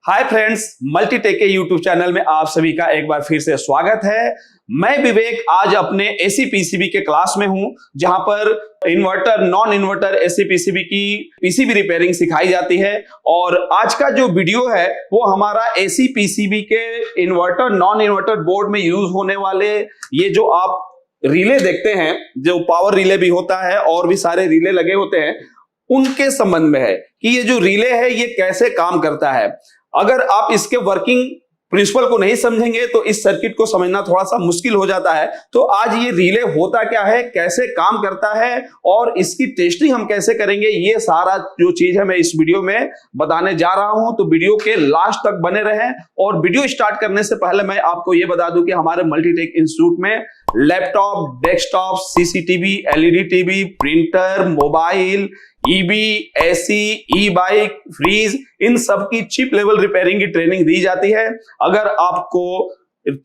Hi friends, Multitech के YouTube channel में आप सभी का एक बार फिर से स्वागत है। मैं विवेक आज अपने एसी पीसीबी के क्लास में हूं, जहां पर inverter, non inverter AC PCB की पीसीबी रिपेयरिंग सिखाई जाती है। और आज का जो वीडियो है वो हमारा एसी पीसीबी के इन्वर्टर, नॉन इन्वर्टर बोर्ड में यूज होने वाले ये जो आप रिले देखते हैं, जो पावर रिले भी होता है और भी सारे रिले लगे होते हैं, उनके संबंध में है कि ये जो रिले है ये कैसे काम करता है। अगर आप इसके वर्किंग प्रिंसिपल को नहीं समझेंगे तो इस सर्किट को समझना थोड़ा सा मुश्किल हो जाता है। तो आज ये रिले होता क्या है, कैसे काम करता है और इसकी टेस्टिंग हम कैसे करेंगे, ये सारा जो चीज है मैं इस वीडियो में बताने जा रहा हूं। तो वीडियो के लास्ट तक बने रहें। और वीडियो स्टार्ट करने से पहले मैं आपको ये बता दूं कि हमारे मल्टीटेक इंस्टीट्यूट में laptop, desktop, CCTV, LED TV, printer, mobile, EB, AC, E bike, fridge, इन सब की चिप लेवल रिपेयरिंग की ट्रेनिंग दी जाती है। अगर आपको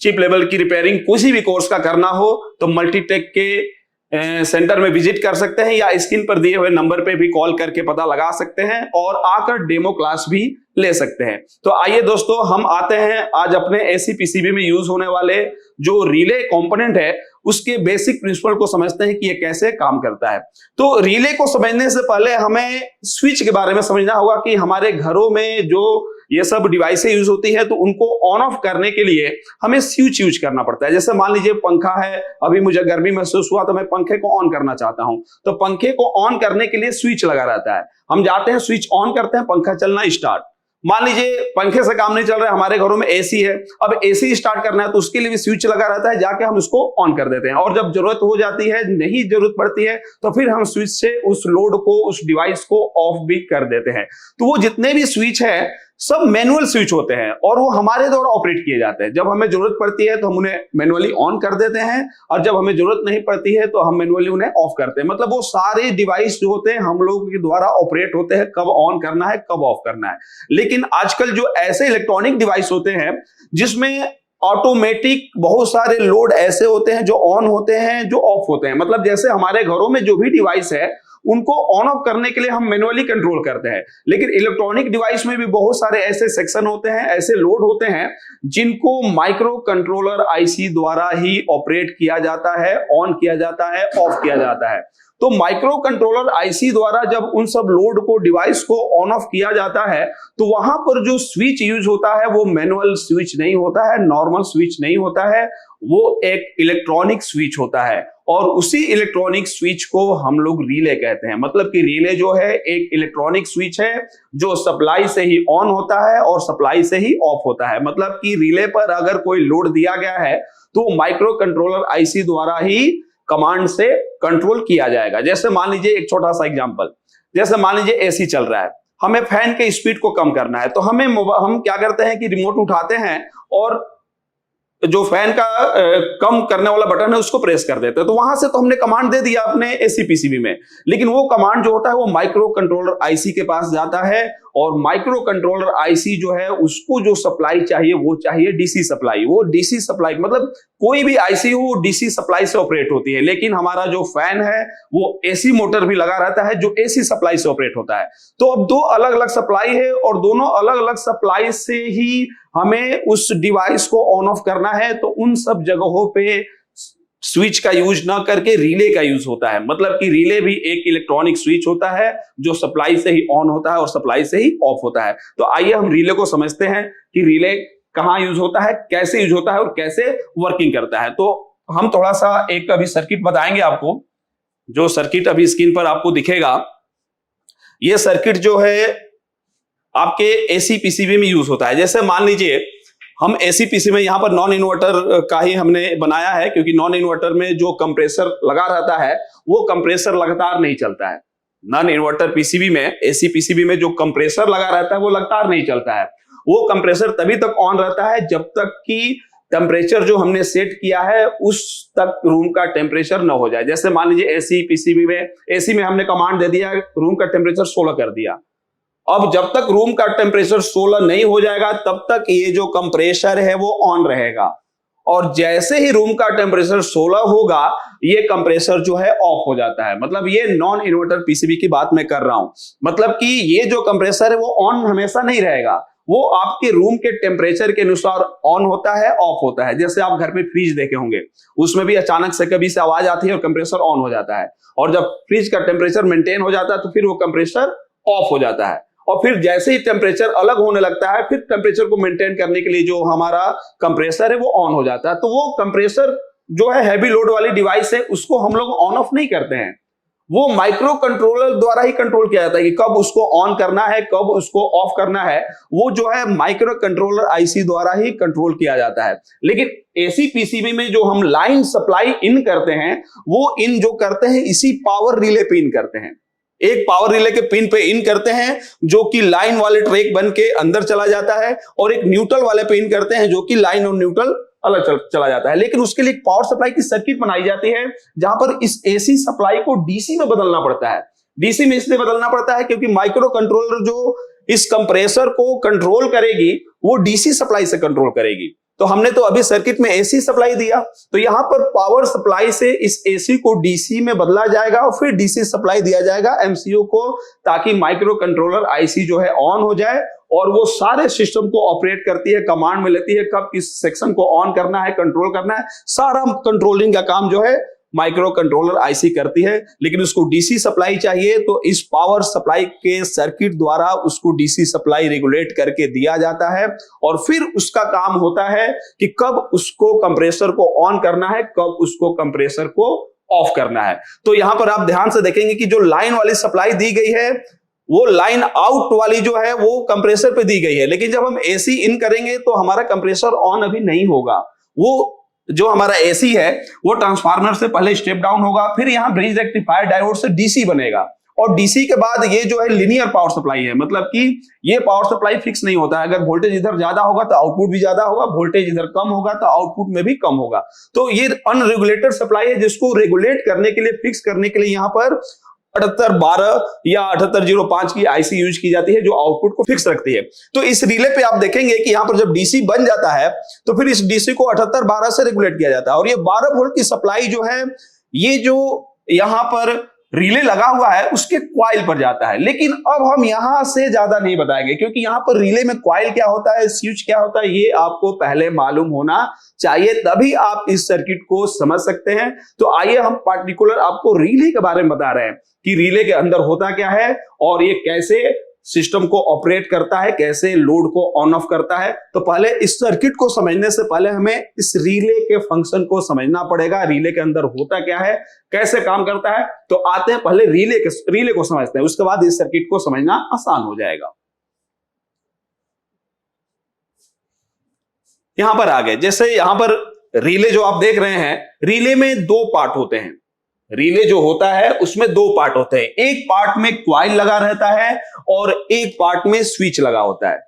चिप लेवल की रिपेयरिंग किसी भी कोर्स का करना हो तो मल्टीटेक के सेंटर में विजिट कर सकते हैं या स्क्रीन पर दिए हुए नंबर पे भी कॉल करके पता लगा सकते हैं और आकर डेमो क्लास भी ले सकते हैं। तो आइए दोस्तों, हम आते हैं आज अपने एसी पीसीबी में यूज होने वाले जो रिले कंपोनेंट है उसके बेसिक प्रिंसिपल को समझते हैं कि ये कैसे काम करता है। तो रिले को समझने से पहले हमें स्विच के बारे में समझना होगा कि हमारे घरों में जो ये सब डिवाइसें यूज होती है तो उनको ऑन ऑफ करने के लिए हमें स्विच यूज करना पड़ता है। जैसे मान लीजिए पंखा है, अभी मुझे गर्मी महसूस हुआ तो मैं पंखे को ऑन करना चाहता हूं, तो पंखे को ऑन करने के लिए स्विच लगा रहता है। हम जाते हैं, स्विच ऑन करते हैं, पंखा चलना स्टार्ट। मान लीजिए पंखे से काम नहीं चल रहा है, हमारे घरों में एसी है, अब एसी स्टार्ट करना है तो उसके लिए भी स्विच लगा रहता है, जाके हम उसको ऑन कर देते हैं। और जब जरूरत हो जाती है, नहीं जरूरत पड़ती है, तो फिर हम स्विच से उस लोड को, उस डिवाइस को ऑफ भी कर देते हैं। तो वो जितने भी स्विच है सब मैनुअल स्विच होते हैं और वो हमारे द्वारा ऑपरेट किए जाते हैं। जब हमें जरूरत पड़ती है तो हम उन्हें मैनुअली ऑन कर देते हैं और जब हमें जरूरत नहीं पड़ती है तो हम मैनुअली उन्हें ऑफ करते हैं। मतलब वो सारे डिवाइस जो होते हैं हम लोगों के द्वारा ऑपरेट होते हैं, कब ऑन करना है, कब ऑफ करना है। लेकिन आजकल जो ऐसे इलेक्ट्रॉनिक डिवाइस होते हैं जिसमें ऑटोमेटिक बहुत सारे लोड ऐसे होते हैं जो ऑन होते हैं, जो ऑफ होते हैं। मतलब जैसे हमारे घरों में जो भी डिवाइस है उनको ऑन ऑफ करने के लिए हम मैनुअली कंट्रोल करते हैं, लेकिन इलेक्ट्रॉनिक डिवाइस में भी बहुत सारे ऐसे सेक्शन होते हैं, ऐसे लोड होते हैं जिनको माइक्रो कंट्रोलर आईसी द्वारा ही ऑपरेट किया जाता है, ऑन किया जाता है, ऑफ किया जाता है। तो माइक्रो कंट्रोलर आईसी द्वारा जब उन सब लोड को, डिवाइस को ऑन ऑफ किया जाता है तो वहां पर जो स्विच यूज होता है वो मैनुअल स्विच नहीं होता है, नॉर्मल स्विच नहीं होता है, वो एक इलेक्ट्रॉनिक स्विच होता है। और उसी इलेक्ट्रॉनिक स्विच को हम लोग रिले कहते हैं। मतलब कि रिले जो है एक इलेक्ट्रॉनिक स्विच है जो सप्लाई से ही ऑन होता है और सप्लाई से ही ऑफ होता है। मतलब कि रिले पर अगर कोई लोड दिया गया है तो माइक्रो कंट्रोलर आईसी द्वारा ही कमांड से कंट्रोल किया जाएगा। जैसे मान लीजिए एक छोटा सा एग्जांपल, जैसे मान लीजिए एसी चल रहा है, हमें फैन के स्पीड को कम करना है तो हम क्या करते हैं कि रिमोट उठाते हैं और जो फैन का कम करने वाला बटन है उसको प्रेस कर देते हैं। तो वहां से तो हमने कमांड दे दिया अपने एसी पीसीबी में, लेकिन वो कमांड जो होता है वो माइक्रो कंट्रोलर आईसी के पास जाता है और माइक्रो कंट्रोलर आईसी जो है उसको जो सप्लाई चाहिए वो चाहिए डीसी सप्लाई। वो डीसी सप्लाई मतलब कोई भी आईसी हो डीसी सप्लाई से ऑपरेट होती है, लेकिन हमारा जो फैन है वो एसी मोटर भी लगा रहता है जो एसी सप्लाई से ऑपरेट होता है। तो अब दो अलग अलग सप्लाई है और दोनों अलग अलग सप्लाई से ही हमें उस डिवाइस को ऑन ऑफ करना है। तो उन सब जगहों पे स्विच का यूज ना करके रिले का यूज होता है। मतलब कि रिले भी एक इलेक्ट्रॉनिक स्विच होता है जो सप्लाई से ही ऑन होता है और सप्लाई से ही ऑफ होता है। तो आइए हम रिले को समझते हैं कि रिले कहां यूज होता है, कैसे यूज होता है और कैसे वर्किंग करता है। तो हम थोड़ा सा एक अभी सर्किट बताएंगे आपको। जो सर्किट अभी स्क्रीन पर आपको दिखेगा, यह सर्किट जो है आपके एसी पीसीबी में यूज होता है। जैसे मान लीजिए हम एसी पीसी में यहाँ पर नॉन इन्वर्टर का ही हमने बनाया है, क्योंकि नॉन इन्वर्टर में जो कंप्रेसर लगा रहता है वो कंप्रेसर लगातार नहीं चलता है। नॉन इन्वर्टर पीसीबी में, एसी पीसीबी में जो कंप्रेसर लगा रहता है वो लगातार नहीं चलता है। वो कंप्रेसर तभी तक ऑन रहता है जब तक कि टेम्परेचर जो हमने सेट किया है उस तक रूम का टेम्परेचर न हो जाए। जैसे मान लीजिए एसी पीसीबी में, एसी में हमने कमांड दे दिया रूम का टेम्परेचर 16 कर दिया। अब जब तक रूम का टेम्परेचर 16 नहीं हो जाएगा तब तक ये जो कंप्रेसर है वो ऑन रहेगा, और जैसे ही रूम का टेम्परेचर 16 होगा ये कंप्रेसर जो है ऑफ हो जाता है। मतलब ये नॉन इन्वर्टर पीसीबी की बात मैं कर रहा हूं। मतलब कि ये जो कंप्रेसर है वो ऑन हमेशा नहीं रहेगा, वो आपके रूम के टेम्परेचर के अनुसार ऑन होता है, ऑफ होता है। जैसे आप घर पे फ्रिज देखे होंगे, उसमें भी अचानक से कभी से आवाज आती है और कंप्रेसर ऑन हो जाता है, और जब फ्रिज का टेम्परेचर मेंटेन हो जाता है तो फिर वो कंप्रेसर ऑफ हो जाता है, और फिर जैसे ही टेम्परेचर अलग होने लगता है फिर टेम्परेचर को मेंटेन करने के लिए जो हमारा कंप्रेसर है वो ऑन हो जाता है। तो वो कंप्रेसर जो है हैवी लोड वाली डिवाइस है, उसको हम लोग ऑन ऑफ नहीं करते हैं, वो माइक्रो कंट्रोलर द्वारा ही कंट्रोल किया जाता है कि कब उसको ऑन करना है, कब उसको ऑफ करना है, वो जो है माइक्रो कंट्रोलर आईसी द्वारा ही कंट्रोल किया जाता है। लेकिन एसी पीसीबी में जो हम लाइन सप्लाई इन करते हैं, वो इन जो करते हैं इसी पावर रिले पे इन करते हैं। एक पावर रिले के पिन पे इन करते हैं जो कि लाइन वाले ट्रैक बन के अंदर चला जाता है, और एक न्यूट्रल वाले पे इन करते हैं जो कि लाइन और न्यूट्रल अलग चला जाता है। लेकिन उसके लिए एक पावर सप्लाई की सर्किट बनाई जाती है जहां पर इस एसी सप्लाई को डीसी में बदलना पड़ता है। डीसी में इसलिए बदलना पड़ता है क्योंकि माइक्रो कंट्रोलर जो इस कंप्रेसर को कंट्रोल करेगी वो डीसी सप्लाई से कंट्रोल करेगी। तो हमने तो अभी सर्किट में एसी सप्लाई दिया, तो यहां पर पावर सप्लाई से इस एसी को डीसी में बदला जाएगा और फिर डीसी सप्लाई दिया जाएगा एमसीयू को, ताकि माइक्रो कंट्रोलर आईसी जो है ऑन हो जाए और वो सारे सिस्टम को ऑपरेट करती है, कमांड में लेती है कब किस सेक्शन को ऑन करना है, कंट्रोल करना है। सारा कंट्रोलिंग का काम जो है माइक्रो कंट्रोलर आईसी करती है। लेकिन उसको डीसी सप्लाई चाहिए तो इस पावर सप्लाई के सर्किट द्वारा उसको डीसी सप्लाई रेगुलेट करके दिया जाता है, और फिर उसका काम होता है कि कब उसको कंप्रेसर को ऑन करना है, कब उसको कंप्रेसर को ऑफ करना है। तो यहां पर आप ध्यान से देखेंगे कि जो लाइन वाली सप्लाई दी गई है वो लाइन आउट वाली जो है वो कंप्रेसर पे दी गई है, लेकिन जब हम एसी इन करेंगे तो हमारा कंप्रेसर ऑन अभी नहीं होगा। वो जो हमारा एसी है वो ट्रांसफार्मर से पहले स्टेप डाउन होगा, फिर यहां ब्रिज रेक्टिफायर डायोड से डीसी बनेगा, और डीसी के बाद ये जो है लिनियर पावर सप्लाई है, मतलब कि ये पावर सप्लाई फिक्स नहीं होता है। अगर वोल्टेज इधर ज्यादा होगा तो आउटपुट भी ज्यादा होगा, वोल्टेज इधर कम होगा तो आउटपुट में भी कम होगा। तो ये अनरेगुलेटेड सप्लाई है जिसको रेगुलेट करने के लिए, फिक्स करने के लिए यहां पर 7812 या 7805 की आईसी यूज की जाती है जो आउटपुट को फिक्स रखती है। तो इस रिले पे आप देखेंगे कि यहां पर जब डीसी बन जाता है तो फिर इस डीसी को 7812 से रेगुलेट किया जाता है, और ये 12 वोल्ट की सप्लाई जो है ये जो यहां पर रिले लगा हुआ है उसके क्वाइल पर जाता है। लेकिन अब हम यहां से ज्यादा नहीं बताएंगे क्योंकि यहां पर रिले में क्वाइल क्या होता है, स्विच क्या होता है, ये आपको पहले मालूम होना चाहिए, तभी आप इस सर्किट को समझ सकते हैं। तो आइए हम पार्टिकुलर आपको रिले के बारे में बता रहे हैं कि रिले के अंदर होता क्या है और ये कैसे सिस्टम को ऑपरेट करता है, कैसे लोड को ऑन ऑफ करता है। तो पहले इस सर्किट को समझने से पहले हमें इस रिले के फंक्शन को समझना पड़ेगा, रिले के अंदर होता क्या है, कैसे काम करता है। तो आते हैं पहले रिले को समझते हैं, उसके बाद इस सर्किट को समझना आसान हो जाएगा। यहां पर आगे जैसे यहां पर रिले जो आप देख रहे हैं, रिले में दो पार्ट होते हैं। रिले जो होता है उसमें दो पार्ट होते हैं, एक पार्ट में क्वाइल लगा रहता है और एक पार्ट में स्विच लगा होता है।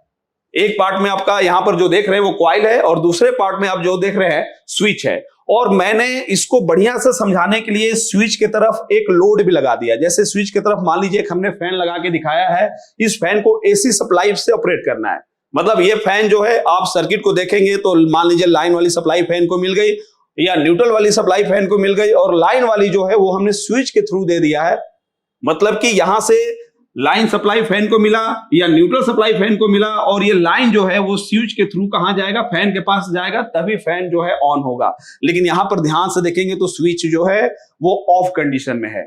एक पार्ट में आपका यहां पर जो देख रहे हैं वो क्वाइल है और दूसरे पार्ट में आप जो देख रहे हैं स्विच है। और मैंने इसको बढ़िया से समझाने के लिए स्विच की तरफ एक लोड भी लगा दिया। जैसे स्विच की तरफ मान लीजिए हमने फैन लगा के दिखाया है, इस फैन को एसी सप्लाई से ऑपरेट करना है। मतलब ये फैन जो है आप सर्किट को देखेंगे तो मान लीजिए लाइन वाली सप्लाई फैन को मिल गई या न्यूट्रल वाली सप्लाई फैन को मिल गई, और लाइन वाली जो है वो हमने स्विच के थ्रू दे दिया है। मतलब कि यहां से लाइन सप्लाई फैन को मिला या न्यूट्रल सप्लाई फैन को मिला, और ये लाइन जो है वो स्विच के थ्रू कहां जाएगा, फैन के पास जाएगा, तभी फैन जो है ऑन होगा। लेकिन यहां पर ध्यान से देखेंगे तो स्विच जो है वो ऑफ कंडीशन में है।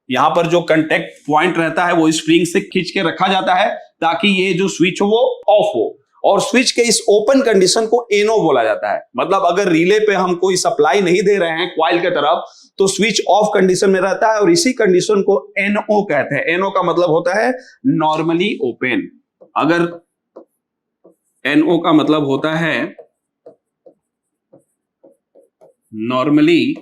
यहां पर जो कांटेक्ट पॉइंट रहता है वो स्प्रिंग से खींच के रखा जाता है ताकि ये जो स्विच हो वो ऑफ हो, और स्विच के इस ओपन कंडीशन को एनओ बोला जाता है। मतलब अगर रिले पे हम कोई सप्लाई नहीं दे रहे हैं क्वाइल के तरफ तो स्विच ऑफ कंडीशन में रहता है, और इसी कंडीशन को एनओ कहते हैं। एनओ का मतलब होता है नॉर्मली ओपन। अगर एनओ का मतलब होता है नॉर्मली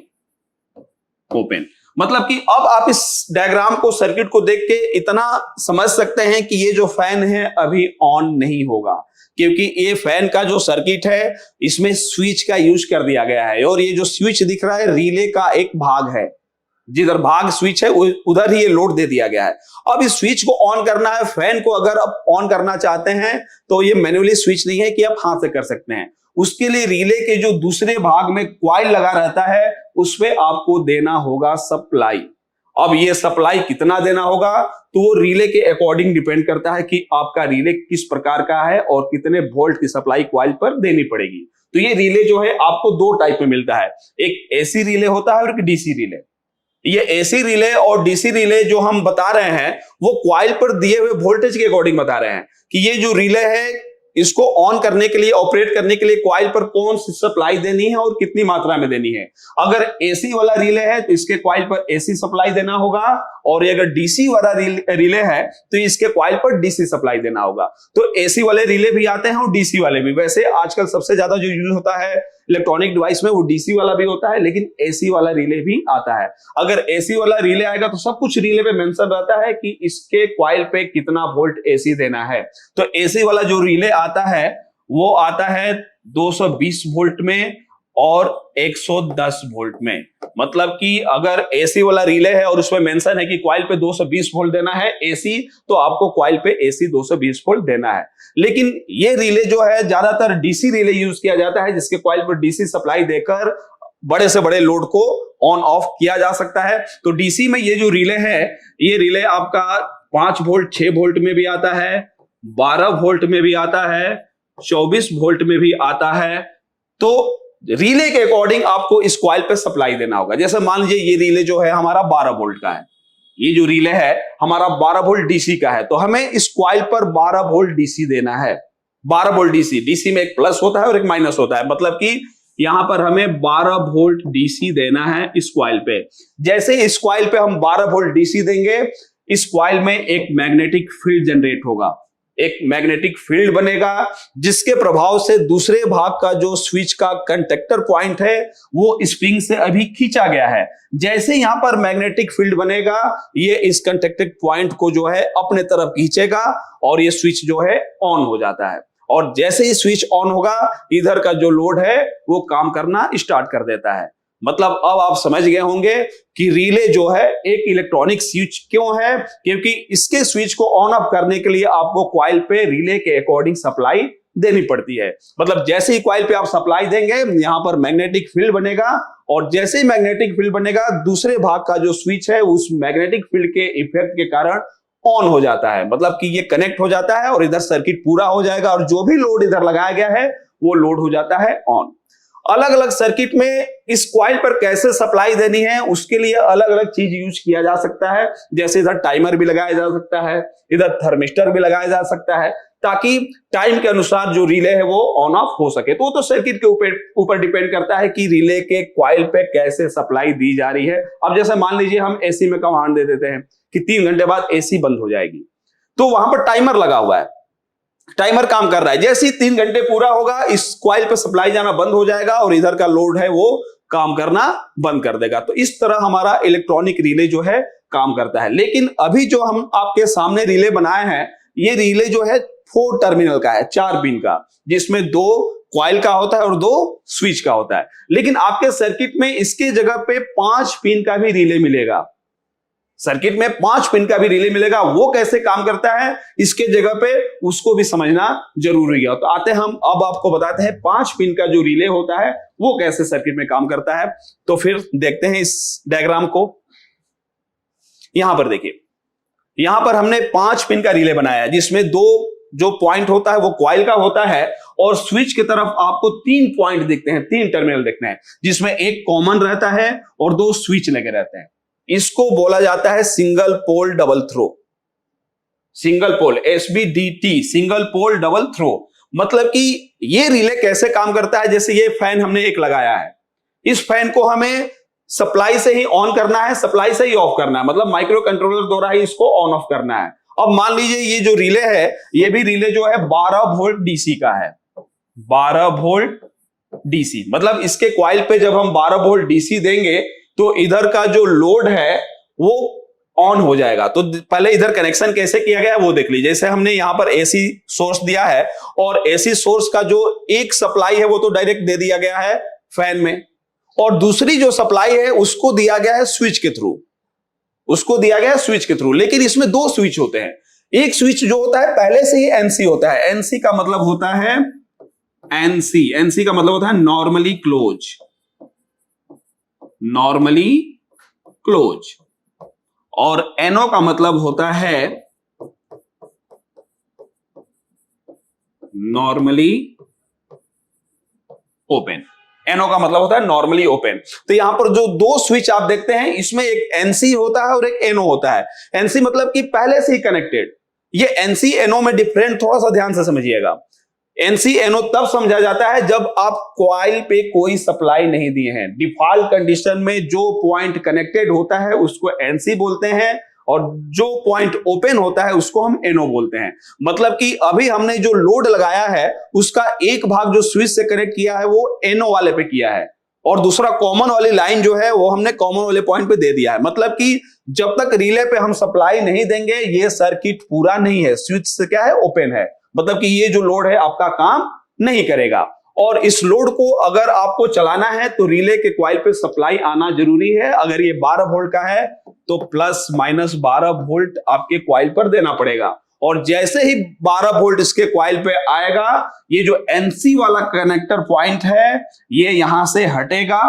ओपन, मतलब कि अब आप इस डायग्राम को, सर्किट को देख के इतना समझ सकते हैं कि ये जो फैन है अभी ऑन नहीं होगा, क्योंकि ये फैन का जो सर्किट है इसमें स्विच का यूज कर दिया गया है, और ये जो स्विच दिख रहा है रिले का एक भाग है। जिधर भाग स्विच है उधर ही ये लोड दे दिया गया है। अब इस स्विच को ऑन करना है, फैन को अगर आप ऑन करना चाहते हैं तो ये मैन्युअली स्विच नहीं है कि आप हाथ से कर सकते हैं। उसके लिए रिले के जो दूसरे भाग में क्वाइल लगा रहता है उस पे आपको देना होगा सप्लाई, अब ये सप्लाई कितना देना होगा तो वो रिले के अकॉर्डिंग डिपेंड करता है कि आपका रिले किस प्रकार का है और कितने वोल्ट की सप्लाई कॉइल पर देनी पड़ेगी। तो ये रिले जो है आपको दो टाइप में मिलता है, एक एसी रिले होता है और एक डीसी रिले। ये एसी रिले और डीसी रिले जो हम बता रहे हैं वो कॉइल पर दिए हुए वोल्टेज के अकॉर्डिंग बता रहे हैं कि ये जो रिले है इसको ऑन करने के लिए, ऑपरेट करने के लिए कॉइल पर कौन सी सप्लाई देनी है और कितनी मात्रा में देनी है। अगर एसी वाला रिले है तो इसके कॉइल पर एसी सप्लाई देना होगा, और अगर डीसी वाला रिले है तो इसके कॉइल पर डीसी सप्लाई देना होगा। तो एसी वाले रिले भी आते हैं और डीसी वाले भी। वैसे आजकल सबसे ज्यादा जो यूज होता है इलेक्ट्रॉनिक डिवाइस में वो डीसी वाला भी होता है, लेकिन एसी वाला रिले भी आता है। अगर एसी वाला रिले आएगा तो सब कुछ रिले पे मेंशन रहता है कि इसके कॉइल पे कितना वोल्ट एसी देना है। तो एसी वाला जो रिले आता है वो आता है 220 वोल्ट में और 110 वोल्ट में। मतलब कि अगर एसी वाला रिले है और उसमें मेंशन है कि कॉइल पे 220 वोल्ट देना है एसी, तो आपको कॉइल पे एसी 220 वोल्ट देना है। लेकिन ये रिले जो है ज्यादातर डीसी रिले यूज किया जाता है, जिसके कॉइल पर डीसी सप्लाई देकर बड़े से बड़े लोड को ऑन ऑफ किया जा सकता है। तो डीसी में ये जो रिले है, ये रिले आपका 5 वोल्ट 6 वोल्ट में भी आता है, 12 वोल्ट में भी आता है, 24 वोल्ट में भी आता है। तो रिले के अकॉर्डिंग आपको इस कॉइल पे सप्लाई देना होगा। जैसे मान लीजिए ये रिले जो है हमारा 12 वोल्ट का है, ये जो रिले है हमारा 12 वोल्ट डीसी का है, तो हमें इस कॉइल पर 12 वोल्ट डीसी देना है। 12 वोल्ट डीसी, डीसी में एक प्लस होता है और एक माइनस होता है, मतलब कि यहां पर हमें 12 वोल्ट डीसी देना है इस कॉइल पे। जैसे इस कॉइल पे हम 12 वोल्ट डीसी देंगे, इस कॉइल में एक मैग्नेटिक फील्ड जनरेट होगा, एक मैग्नेटिक फील्ड बनेगा, जिसके प्रभाव से दूसरे भाग का जो स्विच का कंडक्टर पॉइंट है वो स्प्रिंग से अभी खींचा गया है। जैसे यहां पर मैग्नेटिक फील्ड बनेगा, ये इस कंडक्टर पॉइंट को जो है अपने तरफ खींचेगा और ये स्विच जो है ऑन हो जाता है। और जैसे ही स्विच ऑन होगा, इधर का जो लोड है वो काम करना स्टार्ट कर देता है। मतलब अब आप समझ गए होंगे कि रिले जो है एक इलेक्ट्रॉनिक स्विच क्यों है, क्योंकि इसके स्विच को ऑन ऑफ करने के लिए आपको कॉइल पे रिले के अकॉर्डिंग सप्लाई देनी पड़ती है। मतलब जैसे ही कॉइल पे आप सप्लाई देंगे, यहां पर मैग्नेटिक फील्ड बनेगा, और जैसे ही मैग्नेटिक फील्ड बनेगा, दूसरे भाग का जो स्विच है उस मैग्नेटिक फील्ड के इफेक्ट के कारण ऑन हो जाता है। मतलब कि ये कनेक्ट हो जाता है और इधर सर्किट पूरा हो जाएगा, और जो भी लोड इधर लगाया गया है वो लोड हो जाता है ऑन। अलग अलग सर्किट में इस कॉइल पर कैसे सप्लाई देनी है उसके लिए अलग अलग चीज यूज किया जा सकता है। जैसे इधर टाइमर भी लगाया जा सकता है, इधर थर्मिस्टर भी लगाया जा सकता है, ताकि टाइम के अनुसार जो रिले है वो ऑन ऑफ हो सके। तो सर्किट के ऊपर डिपेंड करता है कि रिले के कॉइल पे कैसे सप्लाई दी जा रही है। अब जैसे मान लीजिए हम एसी में कमांड दे देते हैं कि 3 घंटे बाद एसी बंद हो जाएगी, तो वहां पर टाइमर लगा हुआ है, टाइमर काम कर रहा है। जैसे ही 3 घंटे पूरा होगा, इस कॉइल पे सप्लाई जाना बंद हो जाएगा और इधर का लोड है वो काम करना बंद कर देगा। तो इस तरह हमारा इलेक्ट्रॉनिक रिले जो है काम करता है। लेकिन अभी जो हम आपके सामने रिले बनाए हैं, ये रिले जो है 4 टर्मिनल का है, 4 पिन का, जिसमें 2 कॉइल का होता है और 2 स्विच का होता है। लेकिन आपके सर्किट में इसके जगह पे 5 पिन का भी रिले मिलेगा। सर्किट में 5 पिन का भी रिले मिलेगा। वो कैसे काम करता है इसके जगह पे, उसको भी समझना जरूरी है। तो आते हम अब आपको बताते हैं 5 पिन का जो रिले होता है वो कैसे सर्किट में काम करता है। तो फिर देखते हैं इस डायग्राम को। यहां पर देखिए, यहां पर हमने 5 पिन का रिले बनाया है, जिसमें 2 जो पॉइंट होता है वो कॉइल का होता है, और स्विच की तरफ आपको 3 पॉइंट दिखते हैं, 3 टर्मिनल दिखते हैं, जिसमें एक कॉमन रहता है और 2 स्विच लगे रहते हैं। इसको बोला जाता है single pole double throw. Single pole, SPDT, single pole double throw. मतलब कि ये रिले कैसे काम करता है, जैसे ये फैन हमने एक लगाया है, इस फैन को हमें सप्लाई से ही ऑन करना है, सप्लाई से ही ऑफ करना है, मतलब माइक्रो कंट्रोलर द्वारा ही इसको ऑन ऑफ करना है। अब मान लीजिए ये जो रिले है, ये भी रिले जो है 12 वोल्ट डीसी का है, 12 वोल्ट डीसी। मतलब इसके कॉइल पे जब हम 12 वोल्ट डीसी देंगे तो इधर का जो लोड है वो ऑन हो जाएगा। तो पहले इधर कनेक्शन कैसे किया गया है वो देख लीजिए। जैसे हमने यहां पर एसी सोर्स दिया है, और एसी सोर्स का जो एक सप्लाई है वो तो डायरेक्ट दे दिया गया है फैन में, और दूसरी जो सप्लाई है उसको दिया गया है स्विच के थ्रू, उसको दिया गया है स्विच के थ्रू। लेकिन इसमें 2 स्विच होते हैं। एक स्विच जो होता है पहले से ही एनसी होता है। एनसी का मतलब होता है एनसी का मतलब होता है नॉर्मली क्लोज, नॉर्मली क्लोज। और NO का मतलब होता है नॉर्मली ओपन। NO का मतलब होता है नॉर्मली ओपन। तो यहां पर जो दो स्विच आप देखते हैं, इसमें एक NC होता है और एक NO होता है। NC मतलब कि पहले से ही कनेक्टेड। ये NC NO में डिफरेंट थोड़ा सा ध्यान से समझिएगा। NC NO तब समझा जाता है जब आप कॉइल पे कोई सप्लाई नहीं दिए हैं। डिफॉल्ट कंडीशन में जो पॉइंट कनेक्टेड होता है उसको NC बोलते हैं और जो पॉइंट ओपन होता है उसको हम NO बोलते हैं। मतलब कि अभी हमने जो लोड लगाया है उसका एक भाग जो स्विच से कनेक्ट किया है वो NO वाले पे किया है और दूसरा कॉमन वाली लाइन जो है वो हमने कॉमन वाले पॉइंट पे दे दिया है। मतलब कि जब तक रिले पे हम सप्लाई नहीं देंगे ये सर्किट पूरा नहीं है। स्विच से क्या है, ओपन है, मतलब कि ये जो लोड है आपका काम नहीं करेगा। और इस लोड को अगर आपको चलाना है तो रिले के कॉइल पे सप्लाई आना जरूरी है। अगर ये 12 वोल्ट का है तो प्लस माइनस 12 वोल्ट आपके कॉइल पर देना पड़ेगा। और जैसे ही 12 वोल्ट इसके कॉइल पे आएगा, ये जो NC वाला कनेक्टर पॉइंट है ये यहां से हटेगा,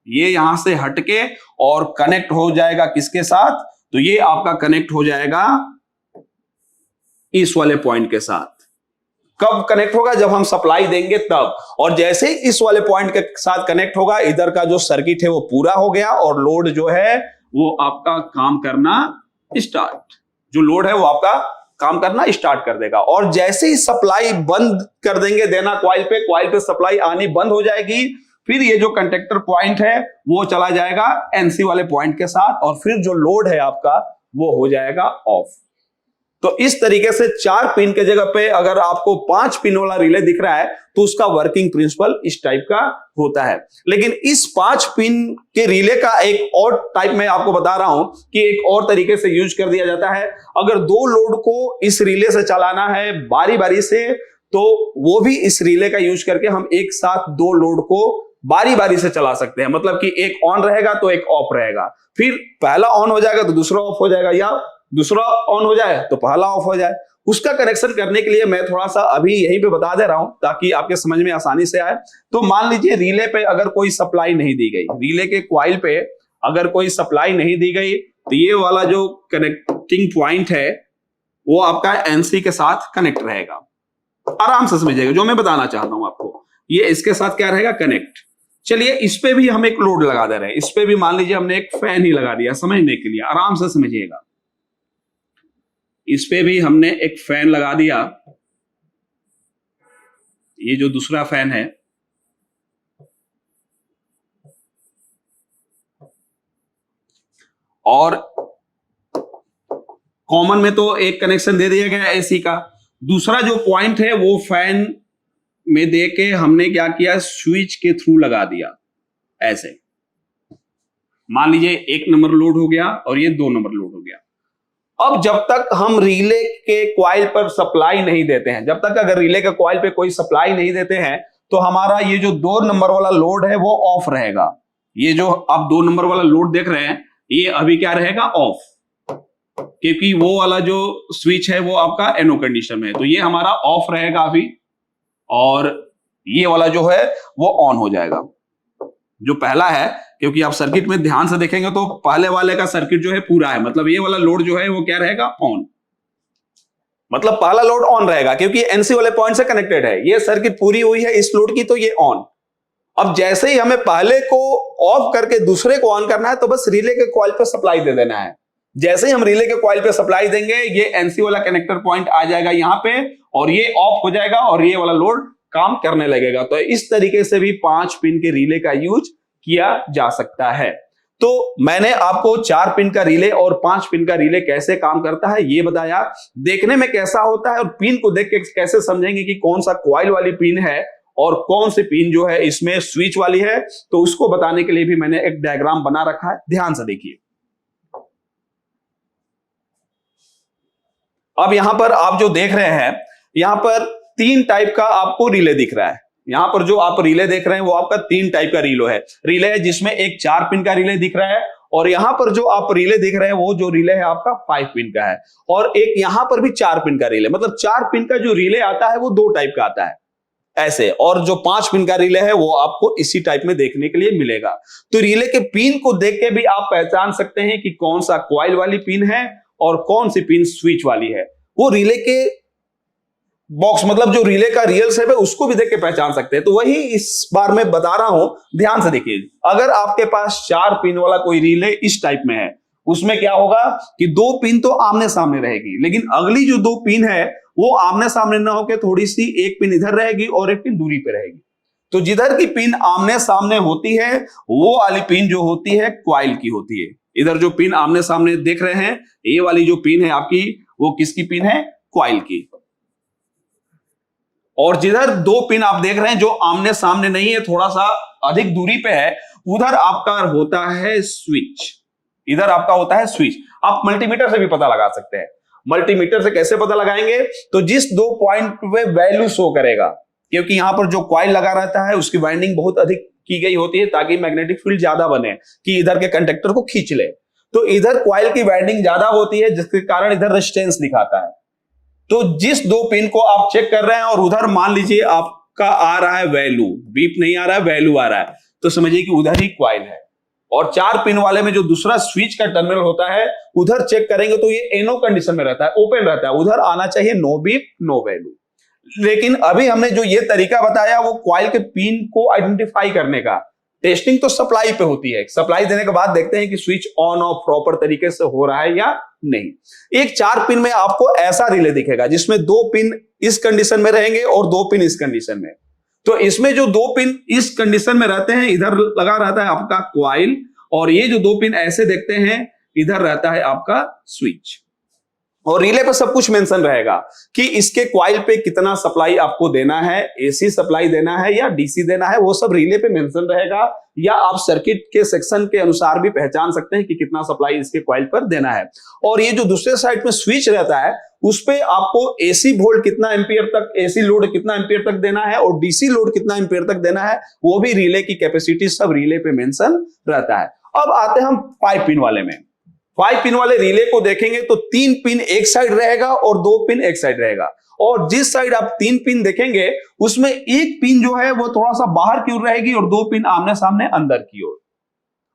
ये यहां से हटके और कनेक्ट हो जाएगा किसके साथ, तो ये आपका कनेक्ट हो जाएगा इस वाले पॉइंट के साथ। कब कनेक्ट होगा, जब हम सप्लाई देंगे तब। और जैसे ही इस वाले पॉइंट के साथ कनेक्ट होगा, इधर का जो सर्किट है वो पूरा हो गया और लोड जो है वो आपका काम करना स्टार्ट, जो लोड है वो आपका काम करना स्टार्ट कर देगा। और जैसे ही सप्लाई बंद कर देंगे देना कॉइल पे सप्लाई आनी बंद हो जाएगी। फिर ये जो कंडक्टर पॉइंट है वो चला जाएगा NC वाले पॉइंट के साथ और फिर जो लोड है आपका वो हो जाएगा ऑफ। तो इस तरीके से 4 पिन के जगह पे अगर आपको 5 पिन वाला रिले दिख रहा है तो उसका वर्किंग प्रिंसिपल इस टाइप का होता है। लेकिन इस 5 पिन के रिले का एक और टाइप मैं आपको बता रहा हूं कि एक और तरीके से यूज कर दिया जाता है। अगर 2 लोड को इस रिले से चलाना है बारी बारी से तो वो भी इस रिले का यूज करके हम एक साथ 2 लोड को बारी बारी से चला सकते हैं। मतलब कि एक ऑन रहेगा तो एक ऑफ रहेगा, फिर पहला ऑन हो जाएगा तो दूसरा ऑफ हो जाएगा, या दूसरा ऑन हो जाए तो पहला ऑफ हो जाए। उसका कनेक्शन करने के लिए मैं थोड़ा सा अभी यहीं पे बता दे रहा हूं ताकि आपके समझ में आसानी से आए। तो मान लीजिए रिले पे अगर कोई सप्लाई नहीं दी गई, रिले के कॉइल पे अगर कोई सप्लाई नहीं दी गई तो ये वाला जो कनेक्टिंग पॉइंट है वो आपका NC के साथ कनेक्ट रहेगा। आराम से समझिएगा जो मैं बताना चाहता हूं आपको, ये इसके साथ क्या रहेगा, कनेक्ट। चलिए इस पे भी हम एक लोड लगा दे रहे हैं, इस पे भी मान लीजिए हमने एक फैन ही लगा दिया समझने के लिए, आराम से समझिएगा। इस पे भी हमने एक फैन लगा दिया, ये जो दूसरा फैन है और कॉमन में तो एक कनेक्शन दे दिया गया AC का। दूसरा जो पॉइंट है वो फैन में दे के हमने क्या किया, स्विच के थ्रू लगा दिया ऐसे। मान लीजिए 1 नंबर लोड हो गया और ये 2 नंबर लोड हो गया। अब जब तक हम रिले के कॉइल पर सप्लाई नहीं देते हैं, जब तक अगर रिले के कॉइल पे कोई सप्लाई नहीं देते हैं तो हमारा ये जो 2 नंबर वाला लोड है वो ऑफ रहेगा। ये जो आप 2 नंबर वाला लोड देख रहे हैं ये अभी क्या रहेगा, ऑफ, क्योंकि वो वाला जो स्विच है वो आपका NO कंडीशन में है, तो ये हमारा ऑफ रहेगा अभी और ये वाला जो है वो ऑन हो जाएगा। जो पहला है, क्योंकि आप सर्किट में ध्यान से देखेंगे तो पहले वाले का सर्किट जो है पूरा है, मतलब ये वाला लोड जो है वो क्या रहेगा, ऑन, मतलब पहला लोड ऑन रहेगा क्योंकि NC वाले पॉइंट से कनेक्टेड है। ये सर्किट पूरी हुई है इस लोड की तो ये ऑन। अब जैसे ही हमें पहले को ऑफ करके दूसरे को ऑन करना है तो बस रिले के कॉइल पे सप्लाई दे देना है। जैसे ही हम रिले के कॉइल पे सप्लाई देंगे ये NC वाला कनेक्टर पॉइंट आ जाएगा यहां पे और ये ऑफ हो जाएगा और ये वाला लोड काम करने लगेगा। तो इस तरीके से भी 5 पिन के रिले का यूज किया जा सकता है। तो मैंने आपको 4 पिन का रिले और 5 पिन का रिले कैसे काम करता है ये बताया, देखने में कैसा होता है और पिन को देख के कैसे समझेंगे कि कौन सा कॉइल वाली पिन है और कौन सी पिन जो है इसमें स्विच वाली है, तो उसको बताने के लिए भी मैंने एक डायग्राम बना रखा है, ध्यान से देखिए। अब यहां पर आप जो देख रहे हैं यहां पर 3 टाइप का आपको रिले दिख रहा है। यहां पर जो आप रिले देख रहे हैं वो आपका 3 टाइप का रिले है जिसमें एक 4 पिन का रिले दिख रहा है और यहां पर जो आप रिले दिख रहे हैं वो जो रिले है आपका 5 पिन का है और एक यहां पर भी 4 पिन का रिले, मतलब 4 पिन का जो रिले आता है वो 2 टाइप का आता है। ऐसे, और जो 5 पिन का रिले है वो आपको इसी टाइप में देखने के लिए मिलेगा। तो रिले के पिन को देख के भी आप पहचान सकते हैं कि कौन सा कॉइल वाली पिन है और कौन सी पिन स्विच वाली है। वो रिले के बॉक्स मतलब जो रिले का रियल शेप है उसको भी देख के पहचान सकते हैं। तो वही इस बार मैं बता रहा हूं, ध्यान से देखिए। अगर आपके पास 4 पिन वाला कोई रिले इस टाइप में है, उसमें क्या होगा कि 2 पिन तो आमने सामने रहेगी, लेकिन अगली जो 2 पिन है वो आमने सामने ना होकर थोड़ी सी एक पिन इधर रहेगी और एक पिन दूरी पे रहेगी। तो जिधर की पिन आमने सामने होती है वो वाली पिन जो होती है क्वाइल की होती है। इधर जो पिन आमने सामने देख रहे हैं, ये वाली जो पिन है आपकी, वो किसकी पिन है? क्वाइल की। और जिधर 2 पिन आप देख रहे हैं जो आमने सामने नहीं है, थोड़ा सा अधिक दूरी पे है, उधर आपका होता है स्विच। इधर आपका होता है स्विच। आप मल्टीमीटर से भी पता लगा सकते हैं। मल्टीमीटर से कैसे पता लगाएंगे? तो जिस 2 पॉइंट पे वैल्यू शो करेगा, क्योंकि यहां पर जो कॉइल लगा रहता है उसकी वाइंडिंग बहुत अधिक की गई होती है ताकि मैग्नेटिक फील्ड ज्यादा बने कि इधर के कंडक्टर को खींच ले। तो इधर कॉइल की वाइंडिंग ज्यादा होती है जिसके कारण इधर रेजिस्टेंस दिखाता है। तो जिस 2 पिन को आप चेक कर रहे हैं और उधर मान लीजिए आपका आ रहा है वैल्यू, बीप नहीं आ रहा है, वैल्यू आ रहा है, तो समझिए कि उधर ही कॉइल है। और 4 पिन वाले में जो दूसरा स्विच का टर्मिनल होता है, उधर चेक करेंगे तो ये एनो कंडीशन में रहता है, ओपन रहता है, उधर आना चाहिए नो बीप नो वैल्यू। लेकिन अभी हमने जो ये तरीका बताया वो कॉइल के पिन को आइडेंटिफाई करने का। टेस्टिंग तो सप्लाई पे होती है, सप्लाई देने के बाद देखते हैं कि स्विच ऑन ऑफ प्रॉपर तरीके से हो रहा है या नहीं। एक 4 पिन में आपको ऐसा रिले दिखेगा जिसमें 2 पिन इस कंडीशन में रहेंगे और 2 पिन इस कंडीशन में। तो इसमें जो 2 पिन इस कंडीशन में रहते हैं, इधर लगा रहता है आपका कॉइल, और ये जो 2 पिन ऐसे देखते हैं, इधर रहता है आपका स्विच। और रिले पर सब कुछ मेंशन रहेगा कि इसके कॉइल पे कितना सप्लाई आपको देना है, एसी सप्लाई देना है या डीसी देना है, वो सब रिले पे मेंशन रहेगा। या आप सर्किट के सेक्शन के अनुसार भी पहचान सकते हैं कि कितना सप्लाई इसके कॉइल पर देना है। और ये जो दूसरे साइड में स्विच रहता है उस पे आपको एसी वोल्ट कितना एम्पियर तक, एसी लोड कितना एम्पियर तक देना है और डीसी लोड कितना एम्पियर तक देना है, वो भी रिले की कैपेसिटी सब रिले पे मेंशन रहता है। अब आते हैं हम 5 पिन वाले में। 5 पिन वाले रिले को देखेंगे तो 3 पिन एक साइड रहेगा और 2 पिन एक साइड रहेगा। और जिस साइड आप 3 पिन देखेंगे उसमें एक पिन जो है वो थोड़ा सा बाहर की ओर रहेगी और 2 पिन आमने सामने अंदर की ओर।